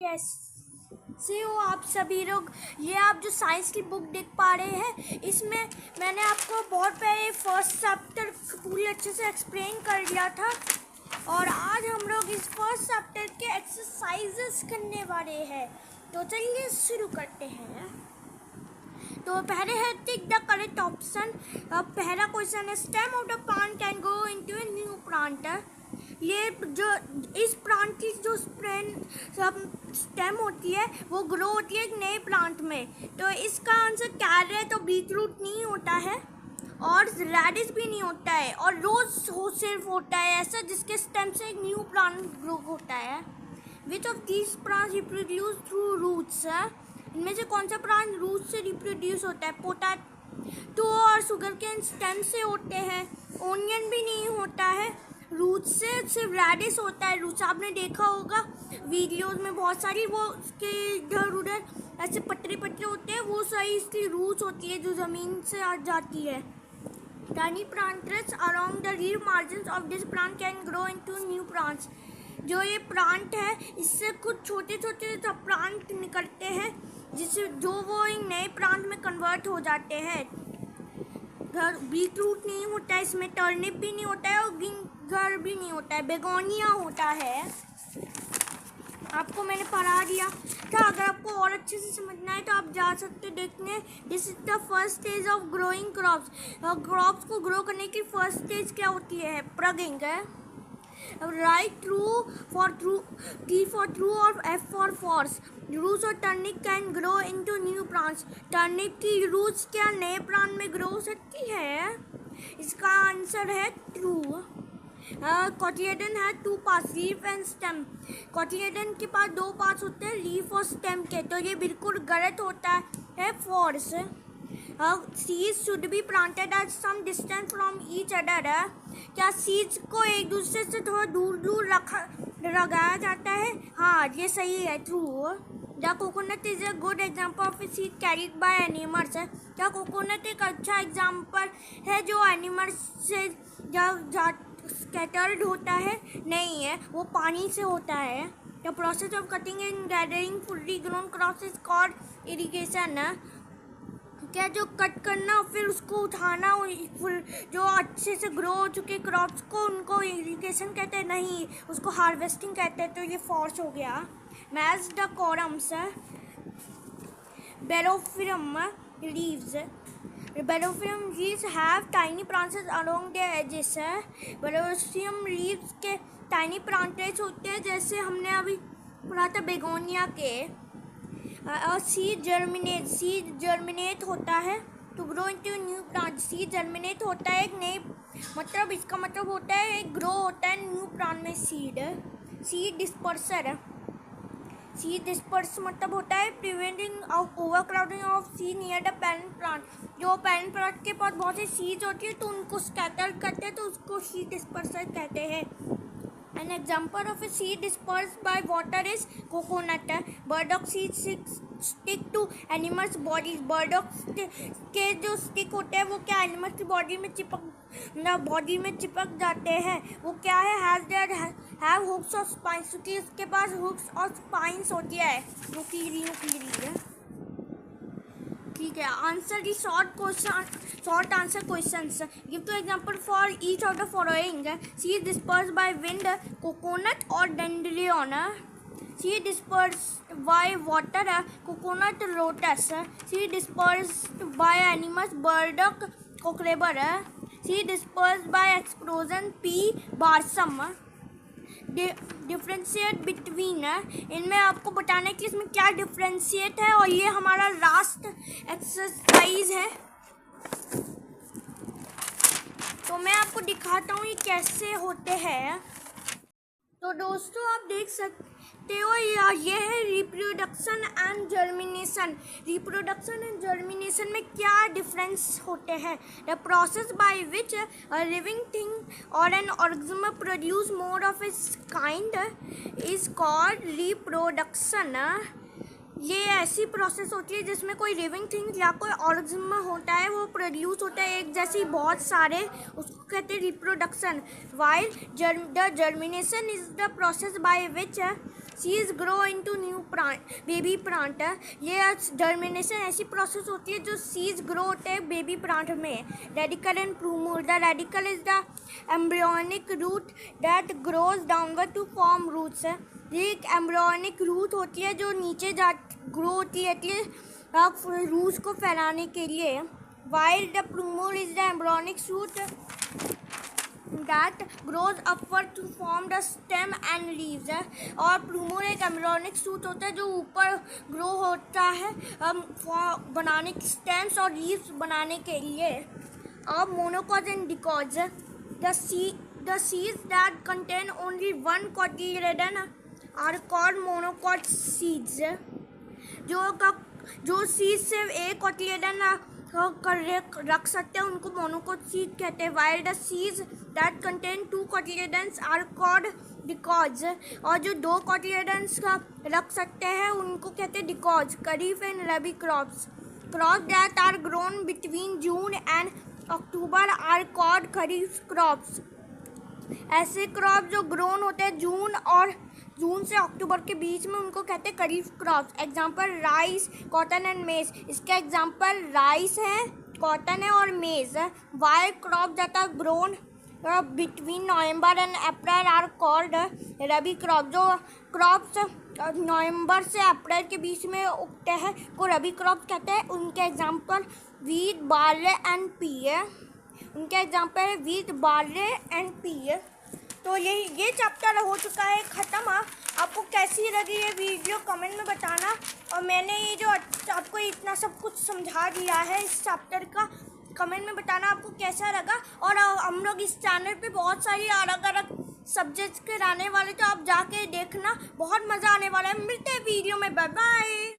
कैसे हो आप सभी लोग। ये आप जो साइंस की बुक देख पा रहे हैं, इसमें मैंने आपको बहुत पहले फर्स्ट चैप्टर पूरी अच्छे से एक्सप्लेन कर दिया था और आज हम लोग इस फर्स्ट चैप्टर के एक्सरसाइजेस करने वाले हैं। तो चलिए शुरू करते हैं। तो पहले है टिक द करेक्ट ऑप्शन। पहला क्वेश्चन है stem of the plant can go into a new plant. ये जो इस प्लांट की जो स्टेम होती है वो ग्रो होती है एक नए प्लांट में। तो इसका आंसर कैरेट तो बीटरूट नहीं होता है और रेडिश भी नहीं होता है और रोज हो सिर्फ होता है ऐसा जिसके स्टेम से एक न्यू प्लांट ग्रो होता है। Which of these plants reproduce through roots. इनमें से कौन सा प्लांट रूट से रिप्रोड्यूस होता है। पोटैटो और शुगर केन स्टेम से होते हैं। ओनियन भी नहीं होता है, रूट से सिर्फ रेडिश होता है। रूट्स आपने देखा होगा वीडियोस में बहुत सारी, वो उसके इधर उधर ऐसे पतले पतले होते हैं, वो सही इसकी रूट्स होती है जो ज़मीन से आ जाती है। Tiny plants along the leaf margins of this plant can grow into new plants. जो ये प्लांट है इससे कुछ छोटे छोटे प्लांट निकलते हैं जिससे जो वो एक नए प्लांट में कन्वर्ट हो जाते हैं। बीटरूट नहीं होता है इसमें, टर्निप भी नहीं होता है और गिंगर भी नहीं होता है, बेगोनिया होता है। आपको मैंने पढ़ा दिया था। अगर आपको और अच्छे से समझना है तो आप जा सकते देखने। This is the first stage of growing crops. Crops को ग्रो करने की फर्स्ट स्टेज क्या होती है, प्लगिंग है। Right true for true, T for true और एफ फॉर फॉल्स। रूट्स और turnip can grow into new plants. Turnip की रूट्स क्या नए प्लांट में ग्रो हो सकती है। इसका आंसर है ट्रू। कॉटिलेडन है two parts, leaf and stem. Cotyledon के पास दो पार्ट्स होते हैं, लीफ और स्टेम के, तो ये बिल्कुल गलत होता है, false. Seeds should be planted at some distance from each other. क्या सीड्स को एक दूसरे से थोड़ा दूर दूर लगाया जाता है। हाँ ये सही है, true. The coconut is a good example of a seed carried by animals. क्या कोकोनट एक अच्छा एग्जाम्पल है जो एनिमल्स से स्कैटर्ड होता है। नहीं है, वो पानी से होता है। The process of cutting and gathering fully grown crops is called irrigation. क्या जो कट करना फिर उसको उठाना जो अच्छे से ग्रो हो चुके क्रॉप्स को, उनको इरिगेशन कहते हैं, नहीं उसको हार्वेस्टिंग कहते हैं। तो ये फॉल्स हो गया। Match the columns. Bryophyllum leaves. Bryophyllum leaves have tiny branches along their edges. Bryophyllum leaves के टाइनी ब्रांचेस होते हैं जैसे हमने अभी पढ़ा था बेगोनिया के। सीड जर्मिनेट होता है to grow into new plant. Seed germinate होता है एक नए, मतलब इसका मतलब होता है एक ग्रो होता है न्यू प्लांट में सीड डिस्पर्सर। सीड डिस्पर्स मतलब होता है preventing of overcrowding of seed near the parent plant. जो पेरेंट प्लांट के पास बहुत सी सीड्स होती है तो उनको स्कैटर करते हैं तो उसको सीड डिस्पर्सर कहते हैं। An example of a seed dispersed by water is coconut. Burdock seeds stick to animals' bodies. Burdock के जो स्टिक होते हैं वो क्या एनिमल्स की बॉडी में चिपक जाते हैं। वो क्या है, हैव हुक्स और स्पाइंस, क्योंकि उसके पास हुक्स और स्पाइंस होती है। नुकीली है। ठीक है, answer the short answer questions. Give two example for each of the following. Seed dispersed by wind, coconut और dandelion. Seed dispersed by water, coconut lotus. Seed dispersed by animals, burdock cocklebur. Seed dispersed by explosion, pea balsam. Differentiate between, इनमें आपको बताना है कि इसमें क्या differentiate है और ये हमारा लास्ट एक्सरसाइज है। तो मैं आपको दिखाता हूँ ये कैसे होते हैं। तो दोस्तों आप देख सकते हो ये है reproduction and germination. Reproduction and germination में क्या डिफरेंस होते हैं। The process by which a living thing और an organism produce more of its kind is called reproduction. ये ऐसी प्रोसेस होती है जिसमें कोई लिविंग थिंग या कोई ऑर्गेनिज्म होता है वो प्रोड्यूस होता है एक जैसी बहुत सारे, उसको कहते हैं reproduction. While the germination is the process by which seeds grow into new baby plant. ये जर्मिनेशन ऐसी प्रोसेस होती है जो सीड्स ग्रो होते हैं बेबी प्लांट में। Radicle and plumule. The radicle is the embryonic root that grows downward to form roots. ये एक एम्ब्रियोनिक रूट होती है जो नीचे जा ग्रो होती है रूट्स को फैलाने के लिए। While the plumule is the embryonic shoot that grows upward to form the stem and leaves। और प्लूमर एक एम्ब्रियोनिक शूट होता है जो ऊपर ग्रो होता है बनाने स्टेम्स और लीव्स बनाने के लिए। और monocot and dicot. the seeds that contain only one cotyledon are called monocot seeds। जो सीड्स सिर्फ एक कोटिलेडन रख सकते हैं उनको मोनोकोट सीड कहते हैं। While the seeds that contain 2 cotyledons are called dicots. और जो 2 कोटिलेडन्स का रख सकते हैं उनको कहते हैं dicots. Kharif and rabi crops that are grown between June and October are called kharif crops. ऐसे क्रॉप जो ग्रोन होते हैं जून से अक्टूबर के बीच में उनको कहते हैं kharif crops. Example rice, cotton and maize. इसके एग्जांपल राइस है, कॉटन है और मेज है। While crop that are grown between November and April are called rabi crop. जो क्रॉप्स नवंबर से अप्रैल के बीच में उगते हैं को रबी क्रॉप कहते हैं। उनके example wheat, barley and P है। उनके एग्जांपल है वीट, बार्ले एंड पी। तो ये चैप्टर हो चुका है ख़त्म। आपको कैसी लगी ये वीडियो कमेंट में बताना। और मैंने ये जो आपको इतना सब कुछ समझा दिया है इस चैप्टर का, कमेंट में बताना आपको कैसा लगा। और हम लोग इस चैनल पे बहुत सारी अलग अलग सब्जेक्ट्स के आने वाले, तो आप जाके देखना, बहुत मज़ा आने वाला है। मिलते हैं वीडियो में, बाय बाय।